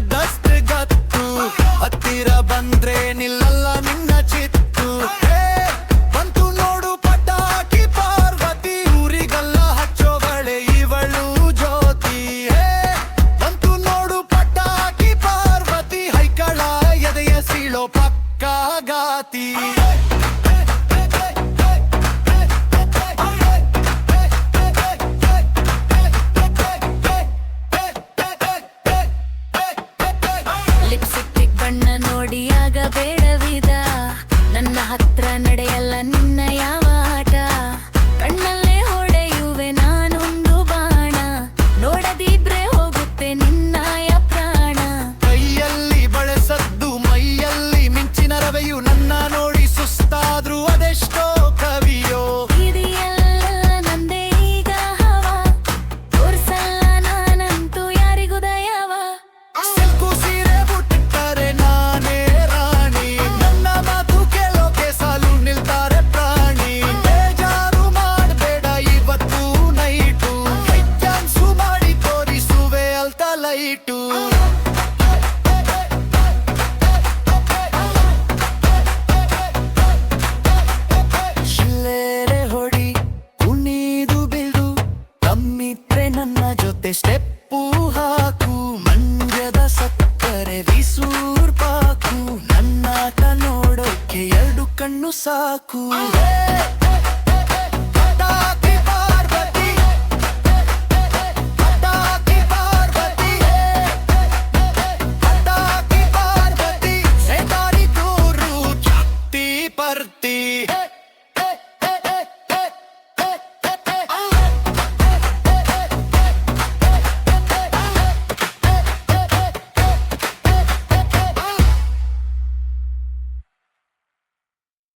ಜಬರ್ದಸ್ತ್ ಗತ್ತು ಹತ್ತಿರ ಬಂದ್ರೆ ನಿಲ್ಲಲ್ಲ ನಿನ್ನ ಚಿತ್ತು ಬಂತು ನೋಡು ಪಟಾಕಿ ಪಾರ್ವತಿ ಊರಿಗಲ್ಲ ಹಚ್ಚೋವಳೆ ಇವಳು ಜ್ಯೋತಿ ಬಂತು ನೋಡು ಪಟಾಕಿ ಪಾರ್ವತಿ ಹೈಕಳ ಎದೆಯ ಸೀಳೋ ಪಕ್ಕ ಗಾತಿ ಲಿಪ್ಸ್ಟಿಕ್ ಬಣ್ಣ ನೋಡಿ ಆಗ ಬೇಡವಿದ ನನ್ನ ಹತ್ರ ನಡೆಯಲ್ಲ ನಿನ್ನ ಯಾವ ಆಟ ಕಣ್ಣಲ್ಲೇ ಹೊಡೆಯುವೆ ನಾನೊಂದು ಬಾಣ ನೋಡದಿದ್ರೆ ಹೋಗುತ್ತೆ ನಿನ್ನಾಯ ಪ್ರಾಣ ಕೈಯಲ್ಲಿ ಬಳಸದ್ದು ಮೈಯಲ್ಲಿ ಮಿಂಚಿನ ರವೆಯು ನನ್ನ ನೋಡಿ ಸುಸ್ತಾದ್ರು ಅದೆಷ್ಟೋ ಕವಿಯೋ ಇದೆಯಲ್ಲ ನಂದೇ ಈಗ ಹವ ತೋರ್ಸಲ್ಲ ನಾನಂತೂ ಯಾರಿಗೂ ದಯವ ಸಿಲ್ಕು ಸೀರೆ ಬಿಟ್ಟರೆ ನಾನೇ ರಾಣಿ ನನ್ನ ಮಾತು ಕೇಳೋಕೆ ಸಾಲು ನಿಲ್ತಾರೆ ಪ್ರಾಣಿ ಬೇಜಾರು ಮಾಡಬೇಡ ಇವತ್ತು ನೈಟು ಕೈ ಚಾನ್ಸು ಮಾಡಿ ತೋರಿಸುವೆ ಅಲ್ತ ಲೈಟು ಶಿಲ್ಲೇರೆ ಹೊಡಿ ಕುಣಿದು ಬಿಲ್ದು ತಮ್ಮಿದ್ರೆ ನನ್ನ ಜೊತೆ ಸ್ಟೆಪ್ಪು ಹಾಕು ಮಂಡ್ಯದ ಸಕ್ಕರೆ ವಿಸೂರ್ ಪಾಕು ನನ್ನಾಟ ನೋಡೋಕೆ ಎರಡು ಕಣ್ಣು ಸಾಕು